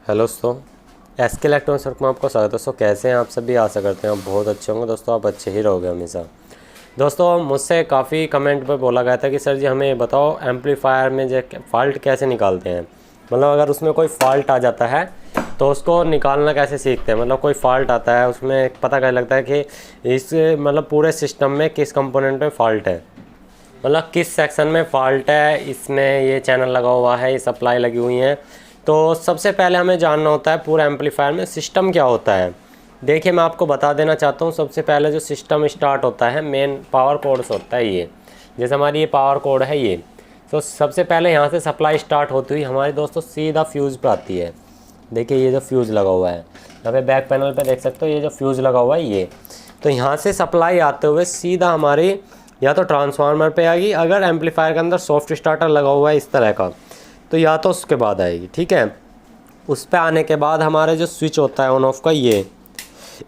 Hello दोस्तों, SK electronics work में आपको स्वागत है। दोस्तों कैसे हैं आप सभी? आशा करते हैं आप बहुत अच्छे होंगे। दोस्तों आप अच्छे ही रहोगे हमेशा। दोस्तों मुझसे काफ़ी कमेंट पर बोला गया था कि सर जी हमें ये बताओ एम्पलीफायर में जो फॉल्ट कैसे निकालते हैं। मतलब अगर उसमें कोई फॉल्ट आ जाता है तो उसको निकालना कैसे सीखते हैं। मतलब कोई फॉल्ट आता है उसमें पता कैसे लगता है कि इस मतलब पूरे सिस्टम में किस कंपोनेंट में फ़ॉल्ट है, मतलब किस सेक्शन में फ़ॉल्ट है, इसमें ये चैनल लगा हुआ है, ये सप्लाई लगी हुई है। तो सबसे पहले हमें जानना होता है पूरा एम्पलीफायर में सिस्टम क्या होता है। देखिए मैं आपको बता देना चाहता हूँ, सबसे पहले जो सिस्टम स्टार्ट होता है मेन पावर कोड से होता है। ये जैसे हमारी ये पावर कोड है ये, तो सबसे पहले यहाँ से सप्लाई स्टार्ट होती हुई हमारे दोस्तों सीधा फ्यूज़ पर आती है। देखिए ये जो फ्यूज़ लगा हुआ है यहाँ पे बैक पैनल पे देख सकते हो, ये जो फ्यूज़ लगा हुआ है ये, तो यहाँ से सप्लाई आते हुए सीधा हमारी या तो ट्रांसफार्मर पे आएगी, अगर एम्पलीफायर के अंदर सॉफ्ट स्टार्टर लगा हुआ है इस तरह का तो या तो उसके बाद आएगी। ठीक है, उस पे आने के बाद हमारे जो स्विच होता है ऑन ऑफ का ये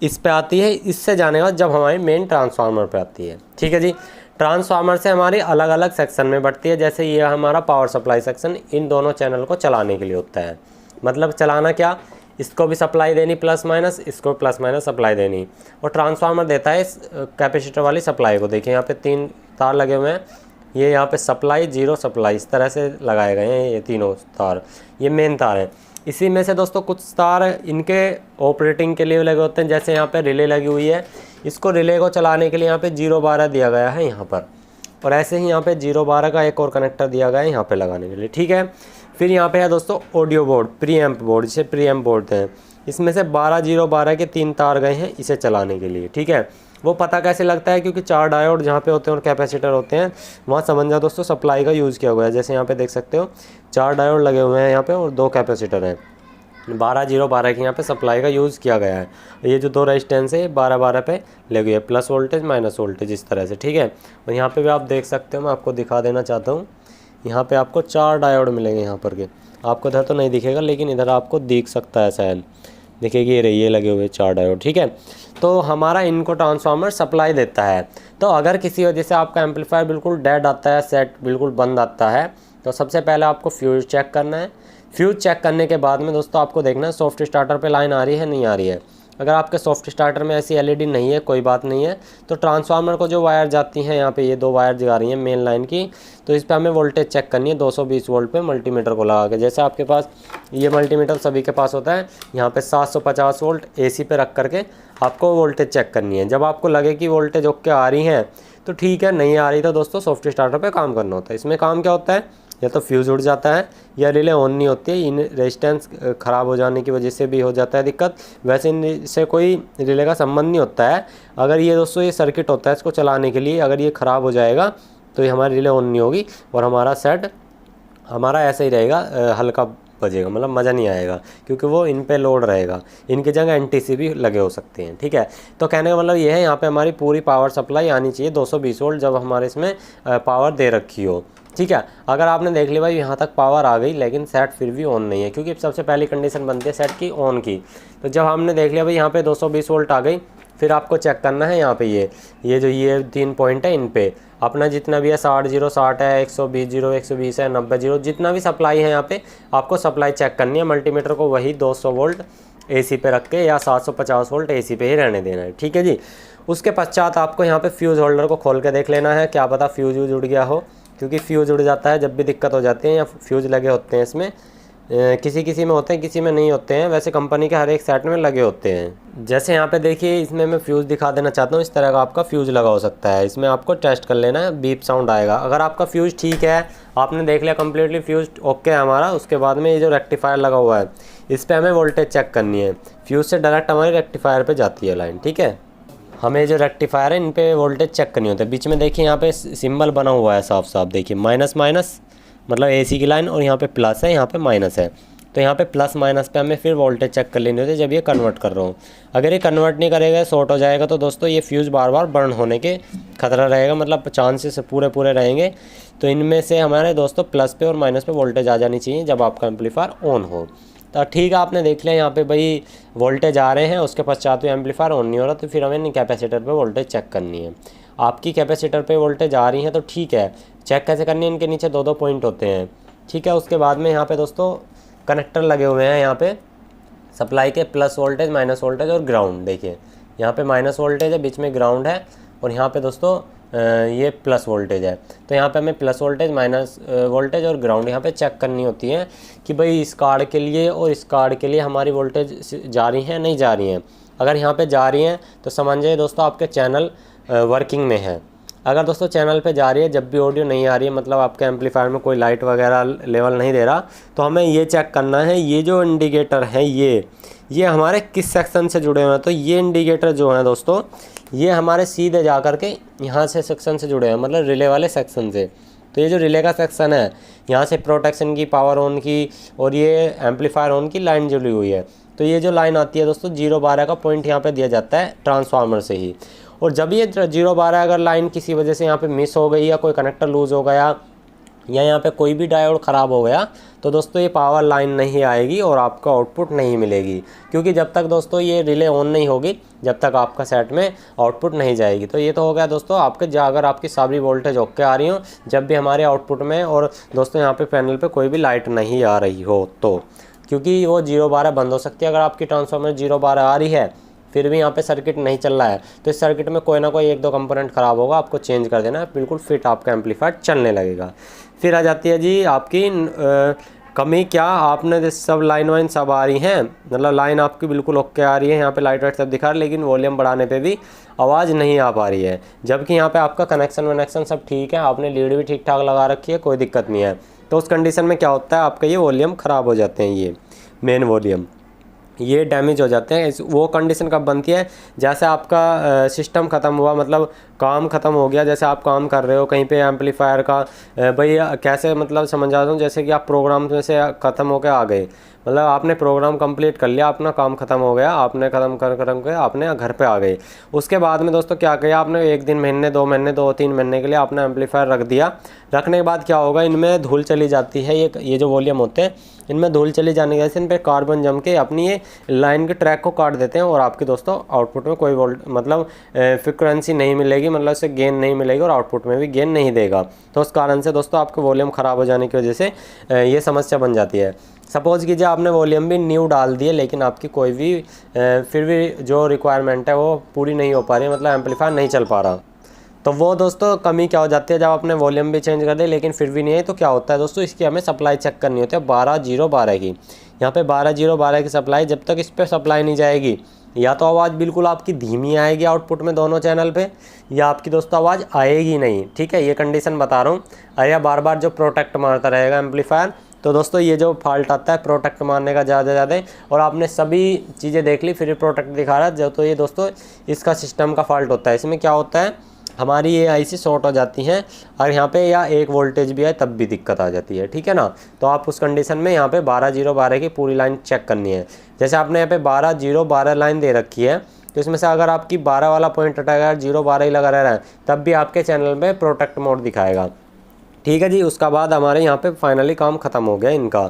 इस पे आती है, इससे जाने के बाद जब हमारी मेन ट्रांसफार्मर पे आती है। ठीक है जी, ट्रांसफार्मर से हमारी अलग अलग सेक्शन में बढ़ती है। जैसे ये हमारा पावर सप्लाई सेक्शन इन दोनों चैनल को चलाने के लिए होता है। मतलब चलाना क्या, इसको भी सप्लाई देनी प्लस माइनस, इसको प्लस माइनस सप्लाई देनी, और ट्रांसफार्मर देता है इस कैपेसिटर वाली सप्लाई को। देखिए यहाँ पे 3 तार लगे हुए हैं, ये यहाँ पे सप्लाई जीरो सप्लाई इस तरह से लगाए गए हैं। ये तीनों तार ये मेन तार हैं। इसी में से दोस्तों कुछ तार इनके ऑपरेटिंग के लिए लगे होते हैं। जैसे यहाँ पे रिले लगी हुई है, इसको रिले को चलाने के लिए यहाँ पे 012 दिया गया है यहाँ पर, और ऐसे ही यहाँ पे 012 का एक और कनेक्टर दिया गया है यहाँ पे लगाने के लिए। ठीक है, फिर यहाँ पे है दोस्तों audio board, pre amp board, जिसे प्री एम्प बोलते हैं। इसमें से 12 के 3 तार गए हैं इसे चलाने के लिए। ठीक है, वो पता कैसे लगता है, क्योंकि 4 डायोड जहाँ पे होते हैं और कैपेसिटर होते हैं वहाँ समझ जाओ दोस्तों सप्लाई का यूज़ किया हुआ है। जैसे यहाँ पे देख सकते हो 4 डायोड लगे हुए हैं यहाँ पे और 2 कैपेसिटर हैं। 12 की यहाँ पे सप्लाई का यूज़ किया गया है। ये जो 2 रेजिस्टेंस है 12 पे लगी है, प्लस वोल्टेज माइनस वोल्टेज इस तरह से। ठीक है, और यहाँ पे भी आप देख सकते हो, मैं आपको दिखा देना चाहता हूँ, यहाँ पे आपको 4 डायोड मिलेंगे यहाँ पर के। आपको इधर तो नहीं दिखेगा लेकिन इधर आपको दिख सकता है शायद, देखिए ये लगे हुए 4 डायोड। ठीक है, तो हमारा इनको ट्रांसफार्मर सप्लाई देता है। तो अगर किसी वजह से आपका एम्पलीफायर बिल्कुल डेड आता है, सेट बिल्कुल बंद आता है, तो सबसे पहले आपको फ्यूज़ चेक करना है। फ्यूज़ चेक करने के बाद में दोस्तों आपको देखना है सॉफ्ट स्टार्टर पे लाइन आ रही है नहीं आ रही है। अगर आपके सॉफ्ट स्टार्टर में ऐसी एलईडी नहीं है कोई बात नहीं है, तो ट्रांसफार्मर को जो वायर जाती हैं यहाँ पे ये 2 वायर जा रही हैं मेन लाइन की, तो इस पर हमें वोल्टेज चेक करनी है 220 वोल्ट पे मल्टीमीटर को लगा के। जैसे आपके पास ये मल्टीमीटर सभी के पास होता है, यहाँ पे 750 वोल्ट AC पे रख करके आपको वोल्टेज चेक करनी है। जब आपको लगे कि वोल्टेज ओके आ रही है तो ठीक है, नहीं आ रही तो दोस्तों सॉफ्ट स्टार्टर पे काम करना होता है। इसमें काम क्या होता है, या तो फ्यूज़ उड़ जाता है या रिले ऑन नहीं होती है। इन रेजिस्टेंस ख़राब हो जाने की वजह से भी हो जाता है दिक्कत। वैसे इनसे कोई रिले का संबंध नहीं होता है। अगर ये दोस्तों ये सर्किट होता है इसको चलाने के लिए, अगर ये ख़राब हो जाएगा तो ये हमारी रिले ऑन नहीं होगी और हमारा सेट हमारा ऐसा ही रहेगा, हल्का बजेगा, मतलब मज़ा नहीं आएगा, क्योंकि वो इन पे लोड रहेगा। इनकी जगह NTC भी लगे हो सकते हैं। ठीक है, तो कहने का मतलब ये है यहाँ पे हमारी पूरी पावर सप्लाई आनी चाहिए 220 वोल्ट जब हमारे इसमें पावर दे रखी हो। ठीक है, अगर आपने देख लिया भाई यहाँ तक पावर आ गई लेकिन सेट फिर भी ऑन नहीं है, क्योंकि सबसे पहली कंडीशन बनती है सेट की ऑन की। तो जब हमने देख लिया भाई यहाँ पे 220 वोल्ट आ गई, फिर आपको चेक करना है यहाँ पे ये जो ये 3 पॉइंट है इन पे अपना जितना भी है 60 0 60 है, 120 0 120 है, 90 0 जितना भी सप्लाई है यहाँ पे आपको सप्लाई चेक करनी है। मल्टीमीटर को वही 200 वोल्ट AC पे रख के या 750 वोल्ट AC पे ही रहने देना है। ठीक है जी, उसके पश्चात आपको यहाँ पे फ्यूज़ होल्डर को खोल के देख लेना है, क्या पता फ्यूज़ उड़ गया हो, क्योंकि फ्यूज़ उड़ जाता है जब भी दिक्कत हो जाती है, या फ्यूज़ लगे होते हैं इसमें, किसी में होते हैं किसी में नहीं होते हैं। वैसे कंपनी के हर एक सेट में लगे होते हैं। जैसे यहाँ पे देखिए इसमें मैं फ्यूज़ दिखा देना चाहता हूँ, इस तरह का आपका फ्यूज़ लगा हो सकता है। इसमें आपको टेस्ट कर लेना है, बीप साउंड आएगा। अगर आपका फ्यूज़ ठीक है, आपने देख लिया कम्प्लीटली फ्यूज़ ओके है हमारा, उसके बाद में ये जो रेक्टिफायर लगा हुआ है इस पर हमें वोल्टेज चेक करनी है। फ्यूज़ से डायरेक्ट हमारी रेक्टिफायर पर जाती है लाइन। ठीक है, हमें जो रेक्टिफायर है इन पे वोल्टेज चेक करनी होती है। बीच में देखिए यहाँ पे सिंबल बना हुआ है साफ साफ, देखिए माइनस माइनस मतलब AC की लाइन, और यहाँ पे प्लस है यहाँ पे माइनस है। तो यहाँ पे प्लस माइनस पे हमें फिर वोल्टेज चेक कर लेनी होती है जब ये कन्वर्ट कर रहा हूँ। अगर ये कन्वर्ट नहीं करेगा शॉर्ट हो जाएगा तो दोस्तों ये फ्यूज़ बार बार बर्न होने के खतरा रहेगा, मतलब चांसेस पूरे रहेंगे। तो इनमें से हमारे दोस्तों प्लस पे और माइनस पे वोल्टेज आ जानी चाहिए जब आपका एम्पलीफायर ऑन हो। तो ठीक है, आपने देख लिया यहाँ पे भाई वोल्टेज आ रहे हैं, उसके पश्चात भी एम्पलीफायर ऑन नहीं हो रहा, तो फिर हमें कैपेसिटर पे वोल्टेज चेक करनी है। आपकी कैपेसिटर पे वोल्टेज आ रही है तो ठीक है, चेक कैसे करनी है, इनके नीचे 2 पॉइंट होते हैं। ठीक है, उसके बाद में यहाँ पे दोस्तों कनेक्टर लगे हुए हैं यहाँ पे सप्लाई के प्लस वोल्टेज, माइनस वोल्टेज और ग्राउंड। देखिए यहाँ पे माइनस वोल्टेज है, बीच में ग्राउंड है, और यहाँ पे दोस्तों ये प्लस वोल्टेज है। तो यहाँ पे हमें प्लस वोल्टेज, माइनस वोल्टेज और ग्राउंड यहाँ पे चेक करनी होती है कि भाई इस कार्ड के लिए और इस कार्ड के लिए हमारी वोल्टेज जा रही हैं नहीं जा रही हैं। अगर यहाँ पे जा रही हैं तो समझिए दोस्तों आपके चैनल वर्किंग में है। अगर दोस्तों चैनल पे जा रही है, जब भी ऑडियो नहीं आ रही है, मतलब आपके एम्पलीफायर में कोई लाइट वगैरह लेवल नहीं दे रहा, तो हमें ये चेक करना है ये जो इंडिकेटर है ये हमारे किस सेक्शन से जुड़े हुए हैं। तो ये इंडिकेटर जो है दोस्तों ये हमारे सीधे जा कर के यहाँ से सेक्शन से जुड़े हैं, मतलब रिले वाले सेक्शन से। तो ये जो रिले का सेक्शन है, यहाँ से प्रोटेक्शन की, पावर ऑन की और ये एम्पलीफायर ऑन की लाइन जुड़ी हुई है। तो ये जो लाइन आती है दोस्तों 0-12 का पॉइंट यहाँ पे दिया जाता है ट्रांसफार्मर से ही। और जब ये 0-12 अगर लाइन किसी वजह से यहाँ पे मिस हो गई या कोई कनेक्टर लूज़ हो गया या यहाँ पे कोई भी डायोड ख़राब हो गया, तो दोस्तों ये पावर लाइन नहीं आएगी और आपको आउटपुट नहीं मिलेगी। क्योंकि जब तक दोस्तों ये रिले ऑन नहीं होगी, जब तक आपका सेट में आउटपुट नहीं जाएगी। तो ये तो हो गया दोस्तों आपके, अगर आपकी सारी वोल्टेज ओके आ रही हो, जब भी हमारे आउटपुट में और दोस्तों यहाँ पे पैनल पे कोई भी लाइट नहीं आ रही हो तो, क्योंकि वो 0-12 बंद हो सकती है। अगर आपकी ट्रांसफार्मर 0-12 आ रही है फिर भी यहाँ पे सर्किट नहीं चल रहा है, तो इस सर्किट में कोई ना कोई 1-2 कंपोनेंट ख़राब होगा, आपको चेंज कर देना है, बिल्कुल फिट आपका एम्पलीफायर चलने लगेगा। फिर आ जाती है जी आपकी कमी। क्या आपने सब लाइन वाइन सब आ रही हैं, मतलब लाइन आपकी बिल्कुल ओके आ रही है, यहाँ पे लाइट वाइट सब दिखा रहा है, लेकिन वॉल्यूम बढ़ाने पे भी आवाज़ नहीं आ पा रही है। जबकि यहाँ पे आपका कनेक्शन वनेक्शन सब ठीक है, आपने लीड भी ठीक ठाक लगा रखी है, कोई दिक्कत नहीं है। तो उस कंडीशन में क्या होता है, आपका ये वॉल्यूम ख़राब हो जाते हैं, ये मेन वॉल्यूम ये डैमेज हो जाते हैं। वो कंडीशन कब बनती है, जैसे आपका सिस्टम ख़त्म हुआ, मतलब काम ख़त्म हो गया। जैसे आप काम कर रहे हो कहीं पे एम्पलीफायर का, भाई कैसे मतलब समझ आता हूँ, जैसे कि आप प्रोग्राम में से ख़त्म होकर आ गए, मतलब आपने प्रोग्राम कंप्लीट कर लिया, अपना काम ख़त्म हो गया, आपने ख़त्म कर के आपने घर पे आ गए। उसके बाद में दोस्तों क्या किया आपने, 1 दिन, महीने, 2 महीने, 2-3 महीने के लिए आपने एम्पलीफायर रख दिया। रखने के बाद क्या होगा, इनमें धूल चली जाती है, ये जो वॉल्यूम होते हैं इनमें धूल चली जाने की वजह से इन पर कार्बन जम के अपनी ये लाइन के ट्रैक को काट देते हैं, और आपकी दोस्तों आउटपुट में कोई मतलब फ्रिक्वेंसी नहीं मिलेगी, मतलब इससे गेन नहीं मिलेगी और आउटपुट में भी गेन नहीं देगा। तो उस कारण से दोस्तों आपके वॉल्यूम ख़राब हो जाने की वजह से ये समस्या बन जाती है। सपोज़ कीजिए आपने वॉल्यूम भी न्यू डाल दिए, लेकिन आपकी कोई भी फिर भी जो रिक्वायरमेंट है वो पूरी नहीं हो पा रही है, मतलब एम्पलीफायर नहीं चल पा रहा। तो वो दोस्तों कमी क्या हो जाती है, जब आपने वॉल्यूम भी चेंज कर दे लेकिन फिर भी नहीं है, तो क्या होता है दोस्तों, इसकी हमें सप्लाई चेक करनी होती है 12-0-12 की। यहाँ पे 12-0-12 की सप्लाई, जब तक इस पर सप्लाई नहीं जाएगी, या तो आवाज़ बिल्कुल आपकी धीमी आएगी आउटपुट में दोनों चैनल पे, या आपकी दोस्तों आवाज़ आएगी नहीं। ठीक है, ये कंडीशन बता रहा हूँ। अरे बार बार जो प्रोटेक्ट मारता रहेगा एम्पलीफायर, तो दोस्तों ये जो फॉल्ट आता है प्रोटेक्ट मारने का ज़्यादा, और आपने सभी चीज़ें देख ली फिर प्रोटेक्ट दिखा रहा है, जो तो ये दोस्तों इसका सिस्टम का फॉल्ट होता है। इसमें क्या होता है, हमारी ये आईसी शॉर्ट हो जाती हैं, और यहाँ पे या एक वोल्टेज भी है तब भी दिक्कत आ जाती है। ठीक है ना, तो आप उस कंडीशन में यहाँ पे 12-0-12 की पूरी लाइन चेक करनी है। जैसे आपने यहाँ पे 12-0-12 लाइन दे रखी है, तो इसमें से अगर आपकी 12 वाला पॉइंट हटाएगा, 0-12 ही लगा रह रहा है, तब भी आपके चैनल में प्रोटेक्ट मोड दिखाएगा। ठीक है जी, उसका बाद हमारे यहाँ पे फाइनली काम ख़त्म हो गया इनका।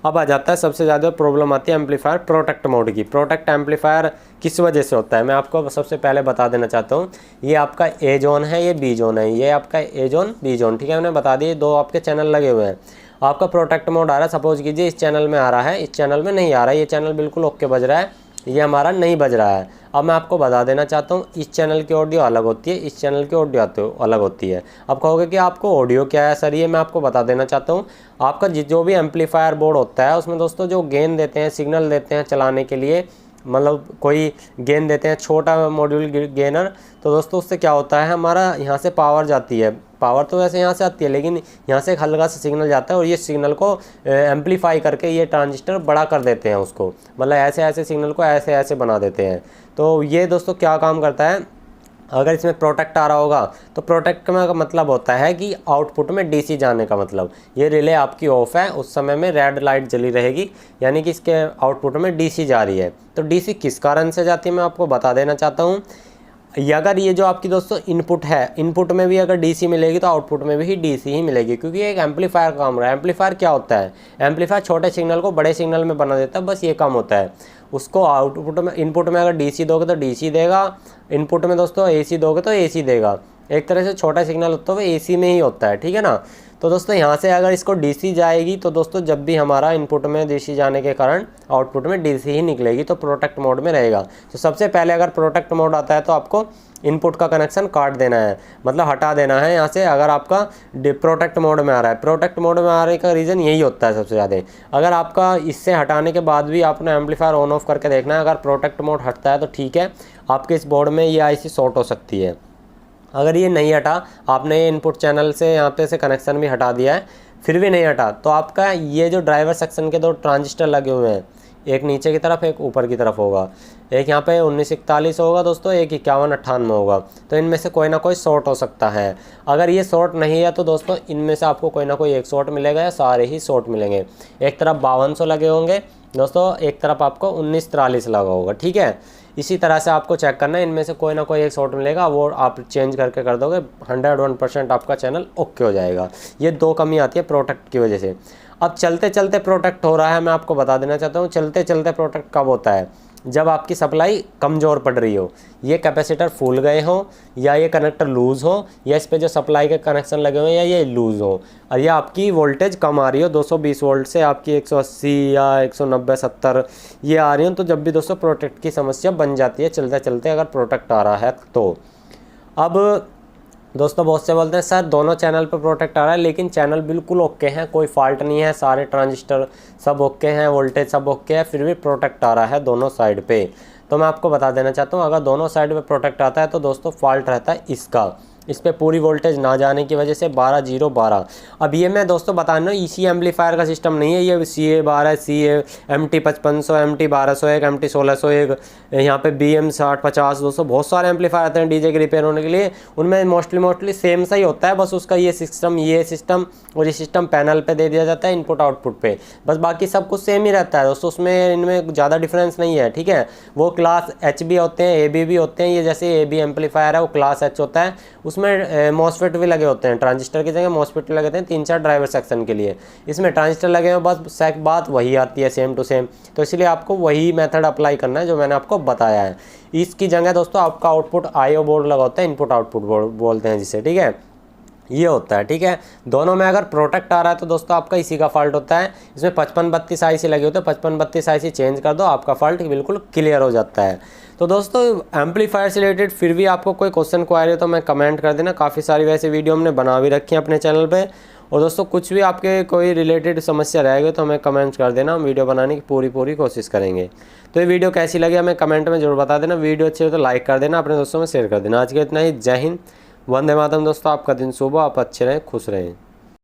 अब आ जाता है सबसे ज़्यादा प्रॉब्लम आती है एम्पलीफायर प्रोटेक्ट मोड की। प्रोटेक्ट एम्पलीफायर किस वजह से होता है, मैं आपको सबसे पहले बता देना चाहता हूँ। ये आपका ए जोन है, ये बी जोन है, ये आपका ए जोन बी जोन। ठीक है, मैंने बता दिए, 2 आपके चैनल लगे हुए हैं। आपका प्रोटेक्ट मोड आ रहा है, सपोज कीजिए इस चैनल में आ रहा है, इस चैनल में नहीं आ रहा है, ये चैनल बिल्कुल ओके बज रहा है, ये हमारा नहीं बज रहा है। अब मैं आपको बता देना चाहता हूँ, इस चैनल की ऑडियो अलग होती है, इस चैनल की ऑडियो अलग होती है। अब कहोगे कि आपको ऑडियो क्या है सर, ये मैं आपको बता देना चाहता हूँ। आपका जो भी एम्पलीफायर बोर्ड होता है उसमें दोस्तों जो गेन देते हैं, सिग्नल देते हैं चलाने के लिए, मतलब कोई गेन देते हैं, छोटा मॉड्यूल गेनर, तो दोस्तों उससे क्या होता है, हमारा यहाँ से पावर जाती है। पावर तो वैसे यहाँ से आती है, लेकिन यहाँ से एक हल्का सा सिग्नल जाता है, और ये सिग्नल को एम्पलीफाई करके ये ट्रांजिस्टर बड़ा कर देते हैं उसको, मतलब ऐसे ऐसे सिग्नल को ऐसे ऐसे बना देते हैं। तो ये दोस्तों क्या काम करता है, अगर इसमें प्रोटेक्ट आ रहा होगा तो प्रोटेक्ट का मतलब होता है कि आउटपुट में डीसी जाने का मतलब, ये रिले आपकी ऑफ है, उस समय में रेड लाइट जली रहेगी, यानी कि इसके आउटपुट में डीसी जा रही है। तो डीसी किस कारण से जाती है मैं आपको बता देना चाहता हूँ। अगर ये जो आपकी दोस्तों इनपुट है, इनपुट में भी अगर डीसी मिलेगी तो आउटपुट में भी डीसी ही मिलेगी, क्योंकि ये एक एम्पलीफायर का काम रहा है। एम्पलीफायर क्या होता है, एम्पलीफायर छोटे सिग्नल को बड़े सिग्नल में बना देता है, बस ये काम होता है। उसको आउटपुट में, इनपुट में अगर DC दोगे तो DC देगा, इनपुट में दोस्तों AC दोगे तो AC देगा। एक तरह से छोटा सिग्नल होता है वो AC में ही होता है, ठीक है ना। तो दोस्तों यहाँ से अगर इसको DC जाएगी तो दोस्तों जब भी हमारा इनपुट में DC जाने के कारण आउटपुट में DC ही निकलेगी, तो प्रोटेक्ट मोड में रहेगा। तो सबसे पहले अगर प्रोटेक्ट मोड आता है तो आपको इनपुट का कनेक्शन काट देना है, मतलब हटा देना है यहाँ से, अगर आपका प्रोटेक्ट मोड में आ रहा है। प्रोटेक्ट मोड में आने का रीज़न यही होता है सबसे ज़्यादा। अगर आपका इससे हटाने के बाद भी आपने एम्पलीफायर ऑन ऑफ करके देखना है, अगर प्रोटेक्ट मोड हटता है तो ठीक है, आपके इस बोर्ड में ये IC शॉर्ट हो सकती है। अगर ये नहीं हटा, आपने ये इनपुट चैनल से यहाँ पे से कनेक्शन भी हटा दिया है, फिर भी नहीं हटा, तो आपका ये जो ड्राइवर सेक्शन के 2 ट्रांजिस्टर लगे हुए हैं, एक नीचे की तरफ एक ऊपर की तरफ होगा, एक यहाँ पे 1941 होगा दोस्तों, एक 5198 होगा। तो इनमें से कोई ना कोई शॉर्ट हो सकता है। अगर ये शॉर्ट नहीं है तो दोस्तों इनमें से आपको कोई ना कोई एक शॉर्ट मिलेगा या सारे ही शॉर्ट मिलेंगे। एक तरफ 5200 लगे होंगे दोस्तों, एक तरफ आपको 1943 लगा होगा, ठीक है। इसी तरह से आपको चेक करना है, इनमें से कोई ना कोई एक शॉर्ट मिलेगा, वो आप चेंज करके कर दोगे, 101% आपका चैनल ओके हो जाएगा। ये 2 कमी आती है प्रोटेक्ट की वजह से। अब चलते चलते प्रोटेक्ट हो रहा है, मैं आपको बता देना चाहता हूँ चलते चलते प्रोटेक्ट कब होता है, जब आपकी सप्लाई कमज़ोर पड़ रही हो, ये कैपेसिटर फूल गए हों, या ये कनेक्टर लूज़ हो, या इस पे जो सप्लाई के कनेक्शन लगे हुए हैं या ये लूज़ हो, और या आपकी वोल्टेज कम आ रही हो, 220 वोल्ट से आपकी 180 या 190 70 ये आ रही हो, तो जब भी दोस्तों प्रोटेक्ट की समस्या बन जाती है चलते चलते अगर प्रोटेक्ट आ रहा है तो। अब दोस्तों बहुत से बोलते हैं सर दोनों चैनल पर प्रोटेक्ट आ रहा है, लेकिन चैनल बिल्कुल ओके हैं, कोई फॉल्ट नहीं है, सारे ट्रांजिस्टर सब ओके हैं, वोल्टेज सब ओके है, फिर भी प्रोटेक्ट आ रहा है दोनों साइड पे। तो मैं आपको बता देना चाहता हूँ, अगर दोनों साइड पे प्रोटेक्ट आता है तो दोस्तों फॉल्ट रहता है इसका, इस पर पूरी वोल्टेज ना जाने की वजह से 12-0-12। अब ये मैं दोस्तों बता रहा हूँ EC एम्पलीफायर का सिस्टम नहीं है, ये CA12 CA MT5500 MT1201 MT1601, यहाँ पे BM6050 दोस्तों बहुत सारे एम्पलीफायर आते हैं DJ के रिपेयर होने के लिए, उनमें मोस्टली सेम सा ही होता है, बस उसका ये सिस्टम और ये सिस्टम पैनल पे दे दिया जाता है इनपुट आउटपुट पे, बस बाकी सब कुछ सेम ही रहता है दोस्तों, उसमें इनमें ज़्यादा डिफरेंस नहीं है, ठीक है। वो क्लास HB होते हैं, AB भी होते हैं, ये जैसे AB एम्पलीफायर है वो क्लास H होता है, उसमें मॉसफेट भी लगे होते हैं, ट्रांजिस्टर की जगह मॉसफेट लगे होते हैं 3-4 ड्राइवर सेक्शन के लिए, इसमें ट्रांजिस्टर लगे हैं, बस बात वही आती है सेम टू सेम। तो इसलिए आपको वही मेथड अप्लाई करना है जो मैंने आपको बताया है। इसकी जगह दोस्तों आपका आउटपुट IO बोर्ड लगा होता है, इनपुट आउटपुट बोर्ड बोलते हैं जिसे, ठीक है, ये होता है, ठीक है। दोनों में अगर प्रोटेक्ट आ रहा है तो दोस्तों आपका इसी का फॉल्ट होता है। इसमें 5532 IC लगे होते हैं, 5532 IC चेंज कर दो, आपका फॉल्ट बिल्कुल क्लियर हो जाता है। तो दोस्तों एम्पलीफायर से रिलेटेड फिर भी आपको कोई क्वेश्चन क्वारी हो तो मैं कमेंट कर देना, काफ़ी सारी वैसे वीडियो हमने बना भी रखी है अपने चैनल पे। और दोस्तों कुछ भी आपके कोई रिलेटेड समस्या रहेगी तो हमें कमेंट कर देना, हम वीडियो बनाने की पूरी कोशिश करेंगे। तो ये वीडियो कैसी लगी हमें कमेंट में जरूर बता देना, वीडियो अच्छी हो तो लाइक कर देना, अपने दोस्तों में शेयर कर देना। आज के इतना ही, जय हिंद, वंदे मातरम दोस्तों, आपका दिन शुभ हो, आप अच्छे रहें, खुश रहें।